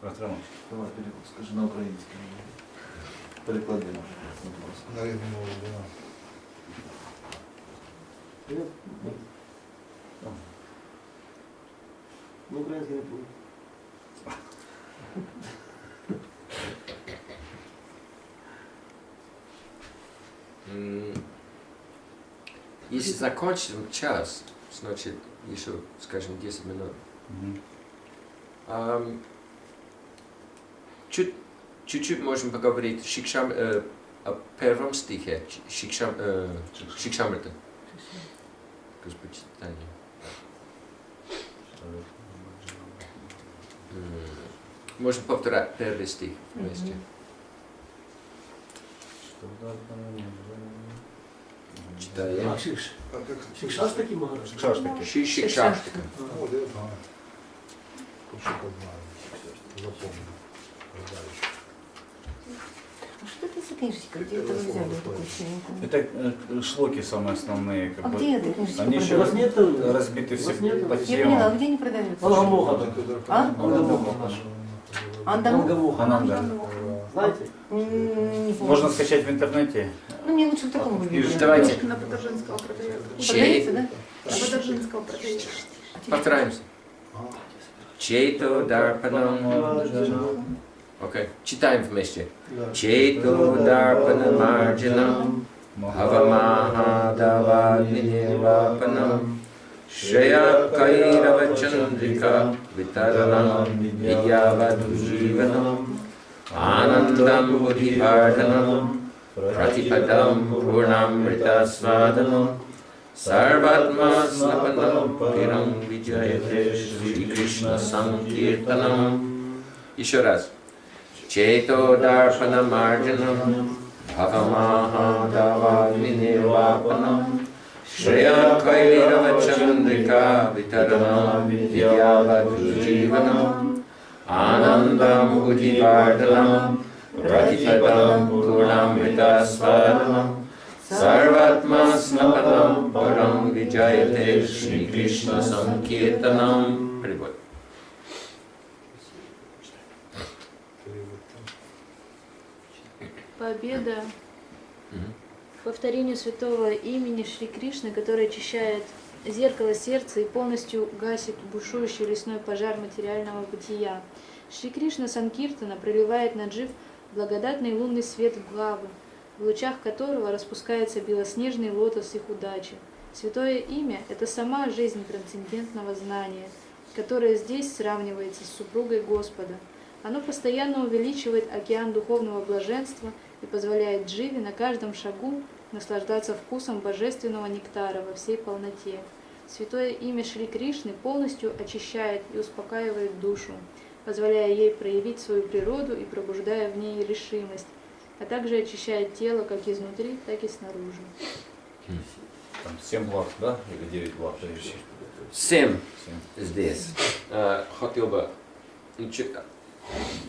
Давай скажи на украинский. Переклади. На украинский не будет. Если закончим час, значит еще, скажем, 10 минут. Чуть-чуть можем поговорить о первом стихе, Шикшамрита. Господи, можем повторять первый стих вместе. Читаем. Шикшаштаки, Махарадж? Шикшаштаки. Шикшаштака. Что это за книжечка? Где это вы взяли такую серенькую? Это шлоки самые основные. А где эта книжечка? Они еще разбиты все по Я поняла, темам. где они продаются? Ангамоха. А? Ангамоха. Ананда. Знаете? Не помню. Можно скачать в интернете. Ну, мне лучше в таком выгляде. Давайте. На Подоржинского продается. Продается, да? На Подоржинского продается. Повторяемся. Чето, дарпанам. Окей. Читаем вместе. Чето, дарпанам, марджанам. Бхава, маха, давагни, нирвапанам. Шрея кайрава чандрика. Витаранам, видьява дуживанам. Анандам будиварданам. Пратипадам пурнамрита сваданам. Сарватма снапанам пирам виджаяте Шри Кришна Санкиртанам. Еще раз. Чето дарпана марджанам. Бхава маха давагни нирвапанам. Шрея кайрава чандрика витаранам видьява дуживанам. Анандам удиварданам. Пратипадам пурнамрита сваданам. Сарватма снапанам парам виджаяте Шри Кришна Санкиртанам. Перевод. Победа повторению Святого Имени Шри Кришны, который очищает зеркало сердца и полностью гасит бушующий лесной пожар материального бытия. Шри Кришна Санкиртана проливает на джив благодатный лунный свет бхавы, в лучах которого распускается белоснежный лотос их удачи. Святое Имя – это сама жизнь трансцендентного знания, которое здесь сравнивается с супругой Господа. Оно постоянно увеличивает океан духовного блаженства и позволяет дживе на каждом шагу наслаждаться вкусом божественного нектара во всей полноте. Святое Имя Шри Кришны полностью очищает и успокаивает душу, позволяя ей проявить свою природу и пробуждая в ней решимость, а также очищает тело как изнутри, так и снаружи. Там 7 благ, да? Или 9 благ? 7 здесь. Хотел бы...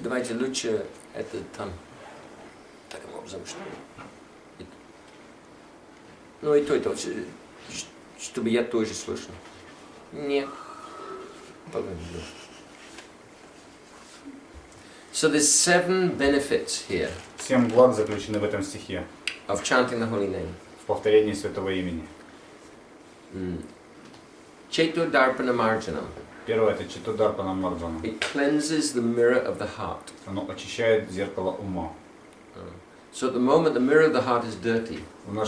Давайте лучше это там таким образом, что... Ну и то, чтобы я тоже слышал. Нет. So there's 7 benefits here 7 благ заключены в этом стихе. of chanting the holy name. В повторении Святого Имени. Cheto darpana marjanam. Первое — это чето дарпана марджанам. It cleanses the mirror of the heart. Оно очищает зеркало ума. So at the moment the mirror of the heart is dirty. На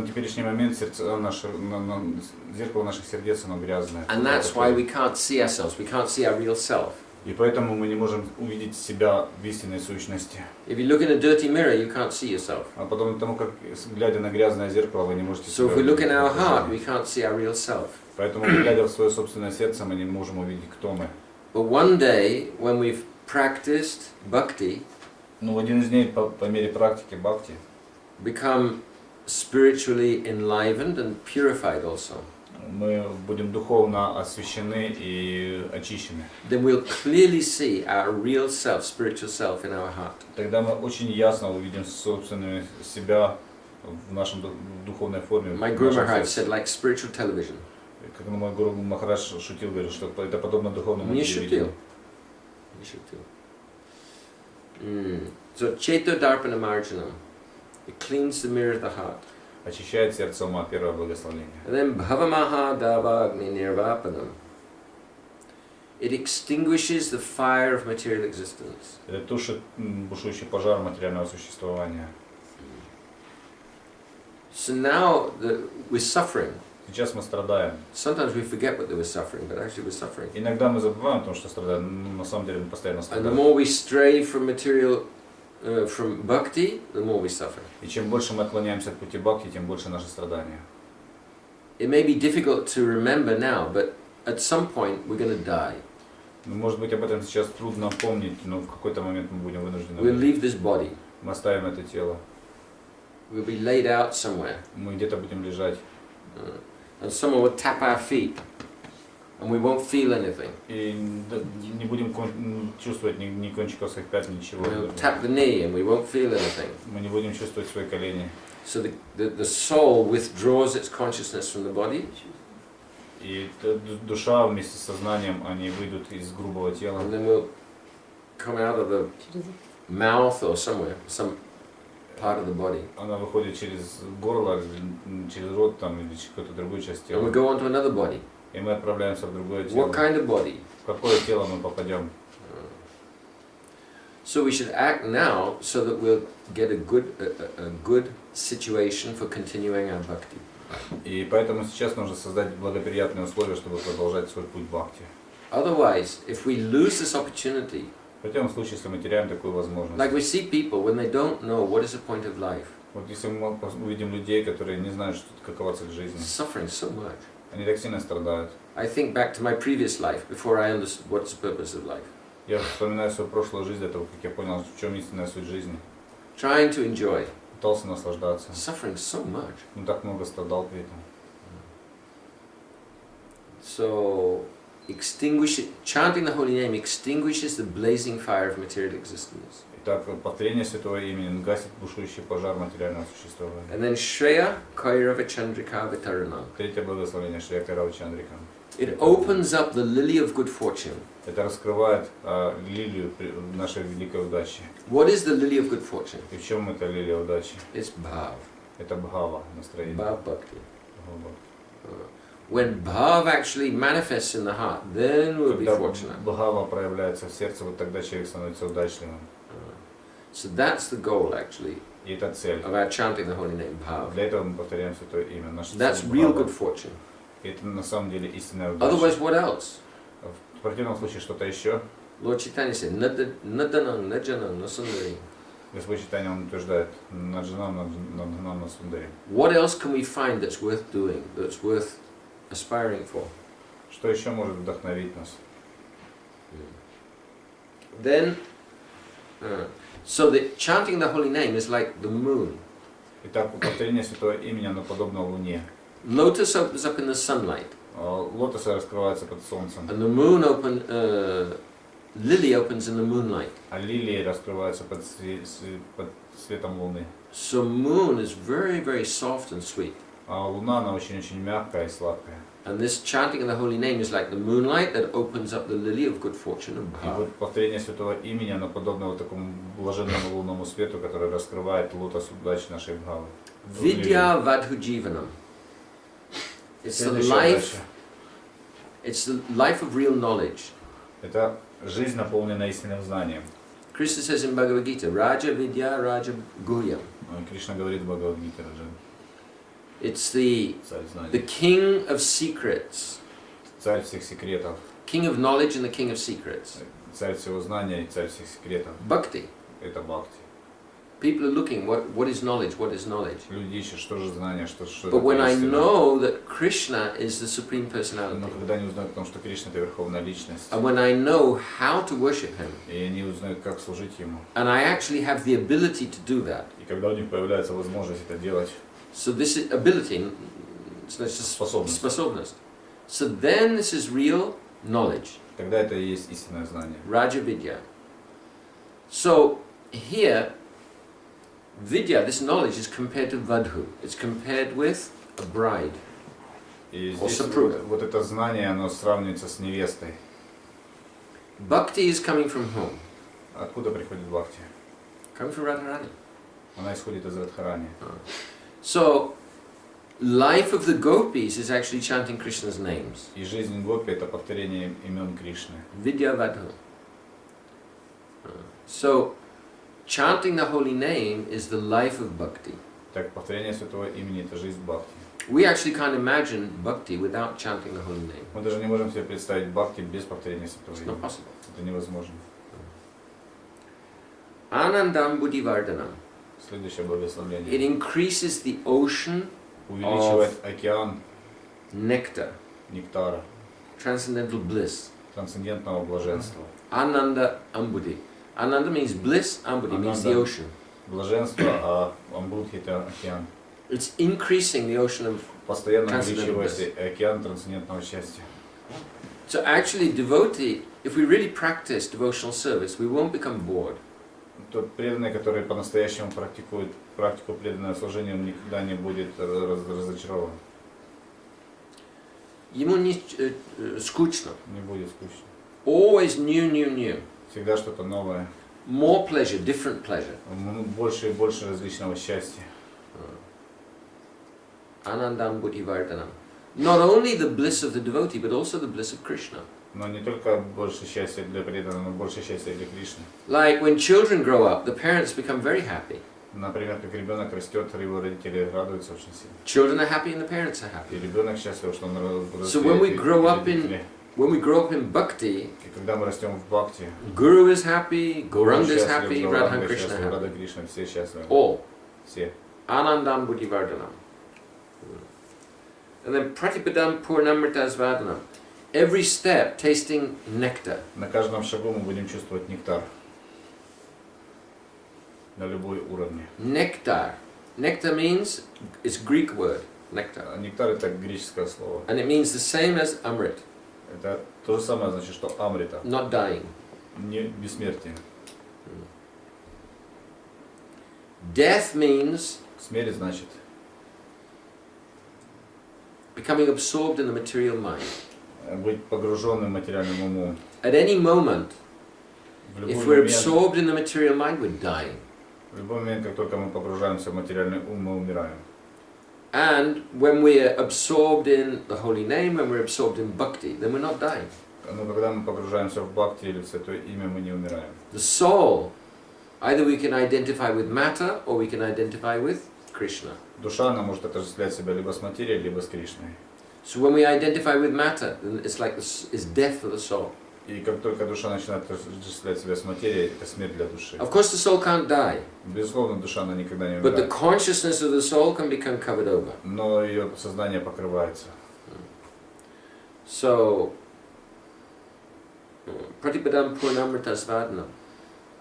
теперешний момент зеркало наших сердец, оно грязное. And that's why we can't see ourselves, we can't see our real self. И поэтому мы не можем увидеть себя в истинной сущности. If you look in a dirty mirror, you can't see yourself. А потом тому, как глядя на грязное зеркало, вы не можете So себя if we look in увидеть. our heart, we can't see our real self. Поэтому, глядя в свое собственное сердце, мы не можем увидеть, кто мы. But one day, when we've practiced Bhakti, Но в один из дней по мере практики Бхакти become spiritually enlivened and purified also, мы будем духовно освящены и очищены. then we'll clearly see our real self, spiritual self in our heart. Тогда мы очень ясно увидим собственную себя в нашем духовной форме. My в Guru нашем Maharaj сердце. said, like spiritual television. Как мой Гуру Махарадж шутил, говорит, что это подобно духовному Не телевидению. шутил. You should too. So cheto, darpana, marджанам. It cleans the mirror of the heart. Очищает сердце ума, первое благословение. And then bhava, maha, davagni, nirvapанам. It extinguishes the fire of material existence. Это тушит бушующий пожар материального существования. So now we're suffering. Сейчас мы страдаем. Sometimes we forget what they were suffering, but actually we're suffering. Иногда мы забываем о том, что страдаем, но на самом деле мы постоянно And the страдаем. more we stray from material, from bhakti, the more we suffer. И чем больше мы отклоняемся от пути бхакти, тем больше наши страдания. It may be difficult to remember now, but at some point we're going to die. Может быть, об этом сейчас трудно помнить, но в какой-то момент мы будем вынуждены. We'll leave this body. Мы оставим это тело. We'll be laid out somewhere. Мы где-то будем лежать. And someone will tap our feet. And we won't feel anything. И не будем чувствовать ни кончиков своих пятен, ничего. We'll tap the knee and we won't feel anything. Мы не будем чувствовать свои колени. So the soul withdraws its consciousness from the body. И душа вместе с сознанием, они выйдут из грубого тела. And then we'll come out of the mouth or somewhere, some part of the body. Она выходит через горло, через рот там, или через какую-то другую часть And we тела. go on to another body. И мы отправляемся в другое тело. What kind of body? В какое тело мы попадем? So we should act now so that we'll get a good situation for continuing our bhakti. И поэтому сейчас нужно создать благоприятные условия, чтобы продолжать свой путь бхакти. Otherwise, if we lose this opportunity, В противном случае, если мы теряем такую возможность. like we see people when they don't know what is the point of life, Вот если мы увидим людей, которые не знают, что, какова цель жизни, suffering so much. они так сильно страдают. I think back to my previous life before I understood what's the purpose of life. Я вспоминаю свою прошлую жизнь до того, как я понял, в чем истинная суть жизни. Trying to enjoy, Пытался наслаждаться. suffering so much. Но так много страдал при этом. So, chanting the holy name extinguishes the blazing fire of material existence. Итак, повторение Святого Имени гасит бушующий пожар материального существования. And then Shreya Kairava Chandrika Vitaranam. Третье благословение Шри Чандрика. It opens up the lily of good fortune. Это раскрывает лилию нашей великой удачи. What is the lily of good fortune? И в чем эта лилия удачи? It's bhav. Это бхава, настроение. Bhav bhakti. Бхава. When bhav actually manifests in the heart, then we'll be Когда fortunate. бхава проявляется в сердце, вот тогда человек становится удачливым. So that's the goal actually И это цель. of our chanting the holy name, bhav. Для этого мы повторяем Святое Имя. Наша That's цель real бхава. good fortune. И это на самом деле истинная удача. Otherwise, what else? В противном случае что-то еще. Lord Chaitanya said, Nadanam, Najanam, Nasundari. Господь Чайтанья, он утверждает, наджанам, на сундаре. What else can we find that's worth doing, that's worth aspiring for? Что еще может вдохновить нас? Then, so the chanting the holy name is like the moon. Итак, повторение Святого Имени, оно подобно Луне. Lotus opens up in the sunlight, Лотосы раскрываются под солнцем, and the moon lily opens in the moonlight. а лилии раскрываются под светом Луны. So moon is very, very soft and sweet. А Луна, она очень-очень мягкая и сладкая. And this chanting of the holy name is like the moonlight that opens up the lily of good fortune and И bhava. вот повторение Святого Имени, оно подобно вот такому блаженному лунному свету, который раскрывает лотос удачи нашей бхавы. Vidya vadhu jivanam. It's the Следующая life. удача. It's the life of real knowledge. Это жизнь, наполненная истинным знанием. Krishna says in Bhagavad Gita, Raja Vidya Raja Guhyam. Кришна говорит в Бхагавад-гите, Раджан. It's the Царь знаний. king of secrets, Царь всех секретов. king of knowledge and the king of secrets. Царь всего знания и царь всех секретов. Bhakti. Это бхакти. People are looking, what is knowledge, what is knowledge? Люди ищут, что же знание, что But when I истина. know that Krishna is the Supreme Но Personality, когда они узнают о том, что Кришна это верховная личность, and when I know how to worship Him, и они узнают, как служить Ему, and I actually have the ability to do that, и когда у них появляется возможность это делать, so this is ability, it's not just способность, sposobnost. So then this is real knowledge, тогда это и есть истинное знание. Raja Vidya. So here, Vidya, this knowledge is compared to Vadhu. It's compared with a bride. И Or здесь супруга. вот это знание, оно сравнивается с невестой. Bhakti is coming from whom? Откуда приходит бхакти? Coming from Radharani. Она исходит из Радхарани. So, life of the gopis is actually chanting Krishna's names. И жизнь Гоппи — это повторение имен Кришны. Vidya Vadhu. So, chanting the holy name is the life of bhakti. Так, повторение Святого Имени — это жизнь бхакти. We actually can't imagine bhakti without chanting the holy name. Мы даже не можем себе представить бхакти без повторения Святого It's not Имени. possible. Это невозможно. Anandam buddhivardhanam. Следующее It благословение. increases the ocean Увеличивает океан nectar, нектара, transcendental bliss. трансцендентного блаженства. Ananda ambudhi. Ananda means bliss, ambudhi means the Ananda. ocean. Блаженство, а амбудхи — это океан. It's increasing the ocean of... Постоянно Transcendental увеличивается океан трансцендентного счастья. So actually devotee, if we really practice devotional service, we won't become bored. Тот преданный, который по-настоящему практикует практику преданного служения, он никогда не будет разочарован. Ему не скучно. Не будет скучно. Always new. Всегда что-то новое. More pleasure, different pleasure. Больше и больше различного счастья. Anandam buddhivardhanam. Not only the bliss of the devotee, but also the bliss of Krishna. Но не только больше счастья для преданного, но больше счастья для Кришны. Like when children grow up, the parents become very happy. Например, как ребенок растет, его родители радуются очень сильно. Children are happy and the parents are happy. И ребенок счастлив, что он So when we grow up in bhakti, и когда мы растем в бхакти, Guru is happy, Gauranga is счастлив, happy, Гауранга Radha Krishna счастлив, Рада happy. Кришна, все счастливы. All. Все. Anandam buddhivardhanam. And then pratipadam purnamritasvadanam. Every step tasting nectar. На каждом шагу мы будем чувствовать нектар. На любой уровне. Nectar. Nectar means, it's Greek word, nectar. Нектар — это греческое слово. And it means the same as amrit, Это то же самое, значит, что амрита. not dying. Не бессмертие. Death means Смерть значит becoming absorbed in the material mind. быть погруженным материальным умом. At any moment, В if любой we're момент, absorbed in the material mind, we're dying. в любой момент, как только мы погружаемся в материальный ум, мы умираем. And when we're absorbed in the holy name, when we're absorbed in bhakti, then we're not dying. Но когда мы погружаемся в бхакти или в Святое Имя, мы не умираем. The soul, either we can identify with matter or we can identify with Krishna. Душа, она может отождествлять себя либо с материей, либо с Кришной. So when we identify with matter, then it's like it's death for the soul. И как только душа начинает отождествлять себя с материей, это смерть для души. Of course, the soul can't die, Безусловно, душа, она никогда не but the умирает. consciousness of the soul can become covered over. Но ее сознание покрывается. So, pratipadam purnamritasvadanam.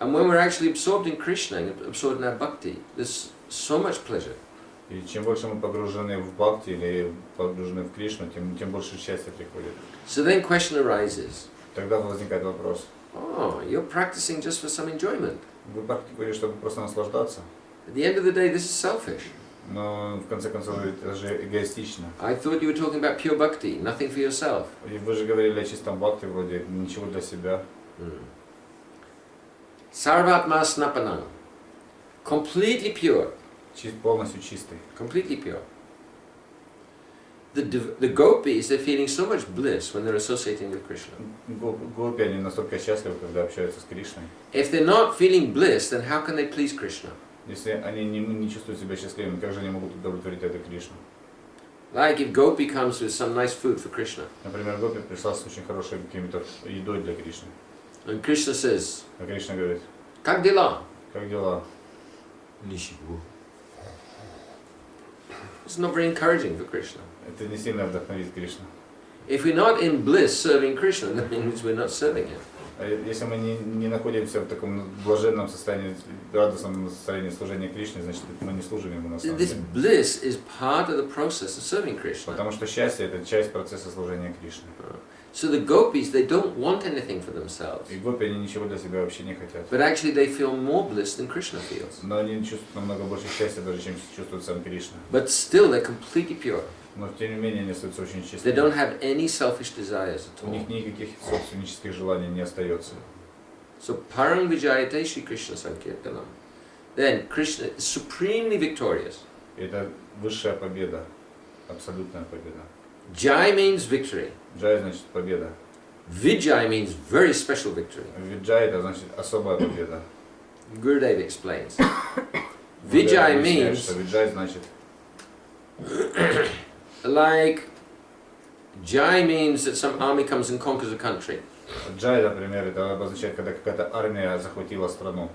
And when we're actually absorbed in Krishna, absorbed in our bhakti, there's so much pleasure. И чем больше мы погружены в бхакти или погружены в Кришну, тем больше счастья приходит. So then question arises, Тогда возникает вопрос. oh, you're practicing just for some enjoyment. Вы практикуете, чтобы просто наслаждаться. At the end of the day, this is selfish. Но в конце концов это же эгоистично. I thought you were talking about pure bhakti, nothing for yourself. И вы же говорили о чистом бхакти, вроде ничего для себя. Sarvatma snapanam. Completely pure. Полностью чистый. Completely pure. The gopis, they're feeling so much bliss when they're associating with Krishna. Гопи, они настолько счастливы, когда общаются с Кришной. If they're not feeling bliss, then how can they please Krishna? Если они не чувствуют себя счастливыми, как же они могут удовлетворить это Кришну? Like if Gopi comes with some nice food for Krishna, Например, Гопи пришла с очень хорошей какой-то едой для Кришны. and Krishna says, А Кришна говорит, "Как дела?" как дела? It's not very encouraging for Krishna. Это не сильно вдохновит Кришну. If we're not in bliss serving Krishna, that means we're not serving Him. А если мы не находимся в таком блаженном состоянии, радостном состоянии служения Кришне, значит мы не служим Ему на самом This деле. bliss is part of the process of serving Krishna. Потому что счастье — это часть процесса служения Кришне. So the gopis, they don't want anything for themselves, И гопи, они ничего для себя вообще не хотят. but actually they feel more bliss than Krishna feels. Но они чувствуют намного больше счастья, даже чем чувствует сам Кришна. But still, they're completely pure. Но тем не менее они остаются очень They чистыми. don't have any selfish desires at У них all. никаких собственнических желаний не остается. So parang vijayate Shri Krishna Sankirtanam. Then Krishna is supremely victorious. Это высшая победа, абсолютная победа. Jai means victory. Джай значит победа. Vijay means very special victory. Виджай это значит особая победа. Gurudev explains. Vijay Объясняет, means что Виджай значит like Jai means that some army comes and conquers a country. Джай, например, это обозначает, когда какая-то армия захватила страну.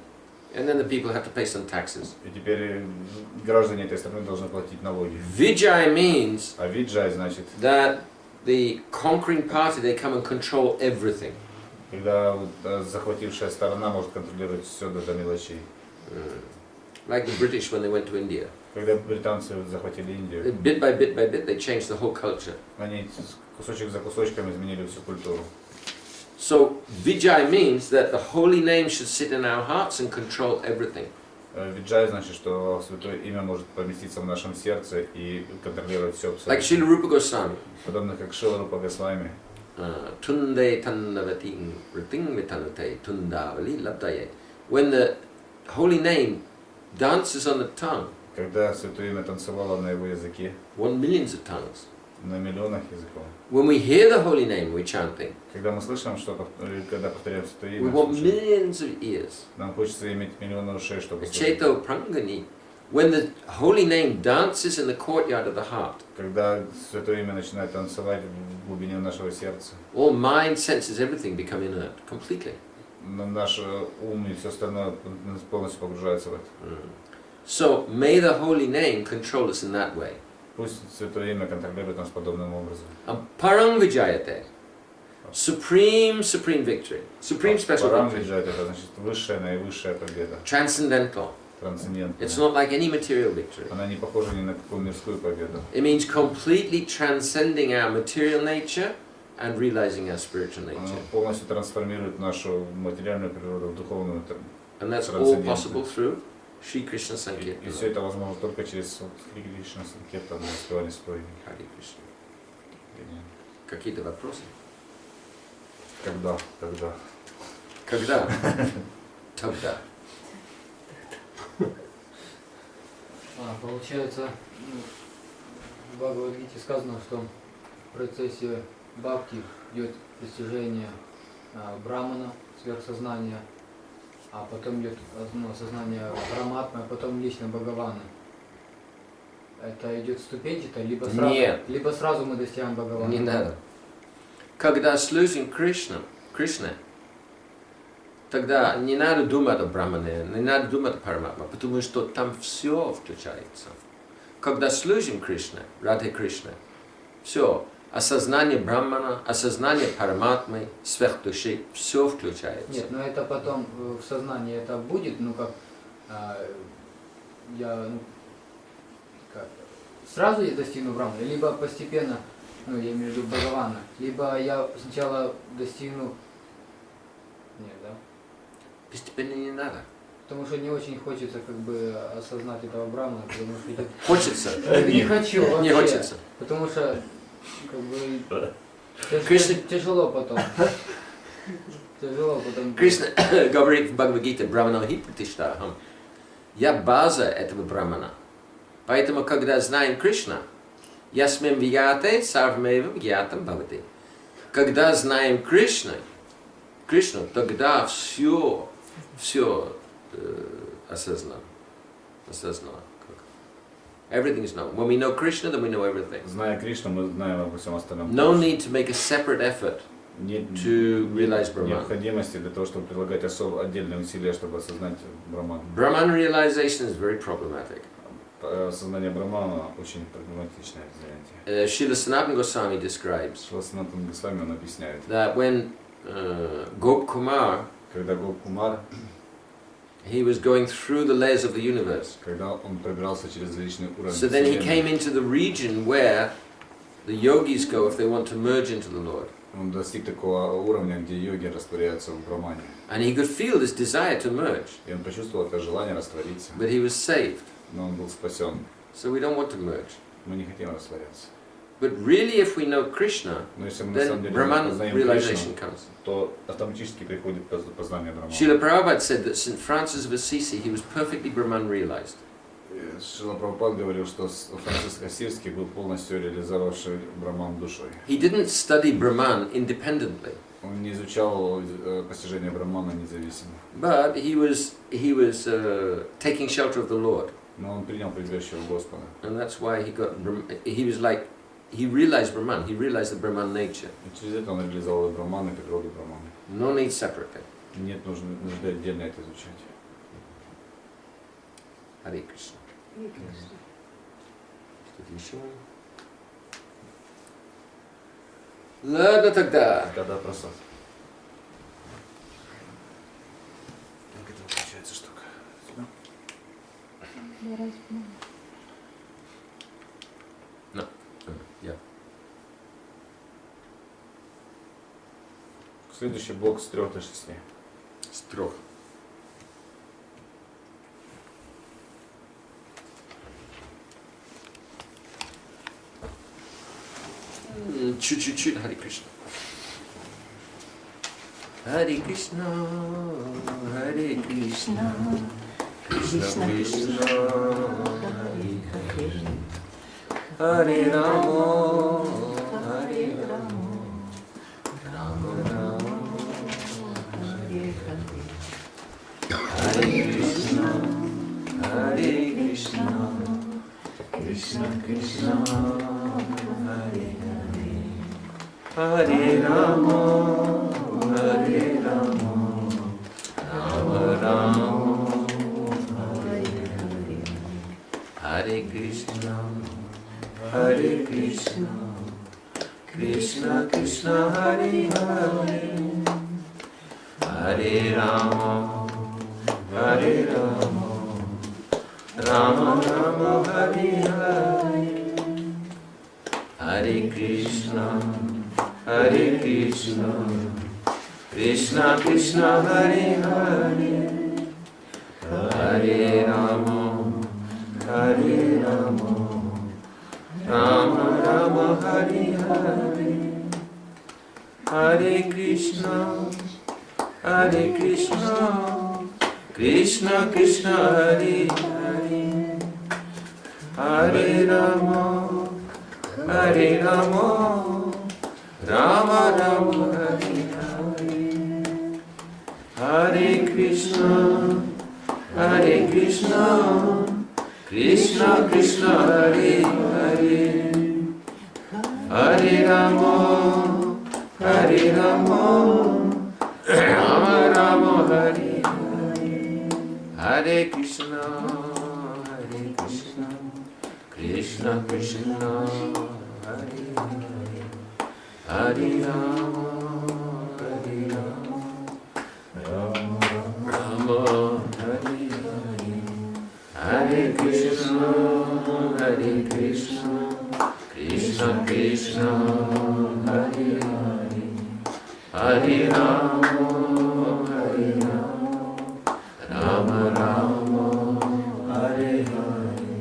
And then the people have to pay some taxes. И теперь граждане этой страны должны платить налоги. Vijay means А Виджай значит, that the conquering party, they come and control everything. когда вот, захватившая сторона может контролировать все до мелочей. Like the British when they went to India. Когда британцы захватили Индию, Bit by bit by bit, they changed the whole culture. они кусочек за кусочком изменили всю культуру. So Vijay means that the holy name should sit in our hearts and control everything. Виджай значит, что Святое Имя может поместиться в нашем сердце и контролировать все Like абсолютно. Srila Rupa Goswami. Подобно как Шрила Рупа Госвами. Tunde tannavating riting vitanate tundavali labdaye. When the holy name dances on the tongue, Когда Святое Имя танцевало на его языке, 1 million of tongues. на миллионах языков. When we hear the holy name, we're chanting. Когда мы слышим, когда повторяем Святое We Имя, want слушаем, millions of ears. нам хочется иметь миллионы ушей, чтобы слышать. Cheto prangani. When the holy name dances in the courtyard of the heart, Когда Святое Имя начинает танцевать в глубине нашего сердца, all mind, senses, everything become inert completely. наш ум и все остальное полностью погружается в это. So may the holy name control us in that way. Пусть Святое Имя контролирует нас подобным образом. And parang vijayate. Supreme victory. Supreme special Парам victory. Виджай это значит высшая, наивысшая победа, Transcendental. трансцендентная. It's not like any material victory. Она не похожа ни на какую мирскую победу. It means completely transcending our material nature and realizing our spiritual Она nature. полностью трансформирует нашу материальную природу в духовную. And that's all possible through Shri Krishna И все Sankirtana. это возможно только через Шри Кришна Санкиртану, воспевание Святого Имени. Hare Krishna. Какие-то вопросы? Когда? Когда? Тогда. Получается, в Бхагавад-гите сказано, что в процессе бхакти идет достижение брамана, сверхсознания, а потом идет сознание параматмы, а потом лично Бхагавана. Это идет ступенчато, Нет. либо сразу мы достигаем Бхагавана. Не надо. Когда служим Кришне, тогда не надо думать о Брахмане, не надо думать о Параматме, потому что там все включается. Когда служим Кришне, Радхе Кришне, все, осознание Брахмана, осознание Параматмы, сверхдуши, все включается. Нет, но это потом в сознании это будет, сразу я достигну Брахмана, либо постепенно, я имею в виду Бхагавана, либо я сначала достигну... Нет, да? Постепенно не надо. Потому что не очень хочется осознать этого Брахмана, потому что идет... Хочется. Не хочу вообще. Не хочется. Потому что Кришна- тяжело потом. Тяжело потом. Кришна говорит в Бхагавад-гите, Брахмана хи пратиштахам. Я база этого Брахмана. Поэтому, когда знаем Кришна, ясмем вияте сарвмевам гьятам бхавати. Когда знаем Кришну, тогда все осознано. Everything is known. When we know Krishna, then we know everything. Зная Кришну, мы знаем обо всем остальном. No need to make a separate effort Нет to realize Brahman. необходимости для того, чтобы прилагать отдельные усилия, чтобы осознать Брахман. Brahman realization is very problematic. Осознание Брахмана очень проблематичное занятие. Srila Sanatana Goswami describes Шрила Санатана Госвами он объясняет, that when Gopkumar, когда Гопкумар, he was going through the layers of the universe. когда он пробирался через различные уровни So then he Вселенной, came into the region where the yogis go if they want to merge into the Lord. он достиг такого уровня, где йоги растворяются в Брахмане. And he could feel this desire to merge, И он почувствовал это желание раствориться, but he was saved. но он был спасен. So we don't want to merge. Мы не хотим растворяться. But really, if we know Krishna, Но если мы на самом then деле Brahman познаем realization Кришну, comes. то автоматически приходит познание Брамана. Srila Prabhupada said that St. Francis of Assisi, he was perfectly Brahman realized. Шрила Прабхупад говорил, что Франциск Ассирский был полностью реализовавший Браман душой. He didn't study Brahman independently, Он не изучал постижение Брамана независимо, but he was taking shelter of the Lord, но он принял прибежище у Господа. and that's why he realized Brahman. He realized the Brahman nature. И через это он реализовал и Браман, и природу Брамана. No need separately. Нет нужды отдельно это изучать. Hare Krishna. Что-то еще? Ладно тогда. Когда просад. Как это получается штука? Сюда? Yeah. Следующий блок с 3 до 6. С 3. Чуть-чуть, Харе Кришна. Харе Кришна, Харе Кришна, Кришна Кришна, Харе Харе, Харе Рама, Харе Рама, Рама Рама, Харе Харе, Харе Кришна, Харе Кришна, Кришна Кришна, Харе Hare Rama, Hare Rama, Rama Rama, Hare Hare, Hare Krishna, Hare Krishna, Krishna Krishna, Hare Hare, Hare Rama, Hare Rama, Rama Rama, Hare Hare, Hare Krishna, Hare Krishna, Krishna Krishna, Hare Hare, Hare Rama, Hare Rama, Rama Rama, Hare Hare, Hare Krishna, Hare Krishna, Krishna Krishna, Hare Hare, Hare Rama, Hare Rama, Rama Rama, Hare Hare, Hare Krishna, Hare Krishna, Krishna Krishna, Hare Hare, Hare Rama, Hare Rama, Rama Rama, Hare Hare, Hare Krishna, Hare Krishna, Krishna Krishna, Hare Hare, Hare Rama, Hare Rama, Rama Rama, Hare Hare, Hare Krishna, Hare Krishna, Krishna Krishna, Hare Hare, Hare Rama, Hare Rama, Rama Rama, Hare Hare,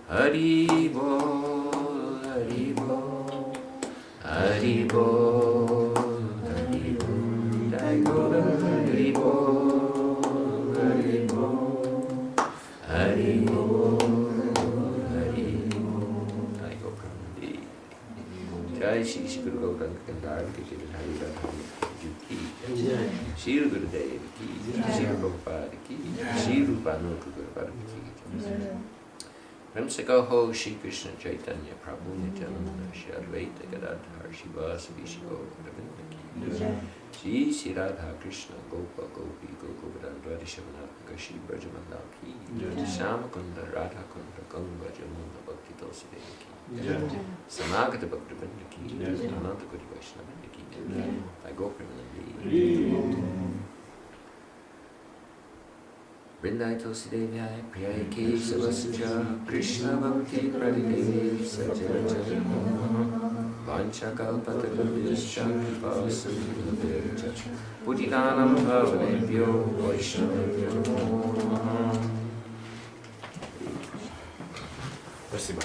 Hari Bol, Hari Bol, Hari Bol, Hari Bol, Jai Guru Hari Bol, Hari Bol, Hari Bol, Hari Bol, Jai Gopramandi, Jai Shri Shri Guru Gauranga Kandar Ki Jai Hari Radha Ki Jai, Shri Guru Dev Ki Jai, Shri Prabhupada Ki Jai, Shri Rupananda Guru Varga Ki Jai. Ramsakaho Shri Krishna Chaitanya Prabhu Nityananda Shri Advaita Gadadhar Shivasadi Shri Gauravinda Ki Jai, Shri Shri Radha Krishna Gopa Gopi Gogovardhana Shamanatmaka Shri Brajamandal Ki Jai, Shama Kunda Radha Kunda Ganga Jamuna Bhakti Dosideva Ki Jai, Samagata Bhaktivinoda Ki Jai, Ananta Koti Vaishnavanda Ki Jai, I go Premanandi. Vrindai Tulsi Devai, Priyai Ki Savasanja, Krishna Bhakti Pradine, Sajjana Jana, Vancha Kalpatarabhyascha, Kripasamudabhyacha, Putitanam Bhavanebhyo, Vaishnavabhyo Namo Namaha. Спасибо.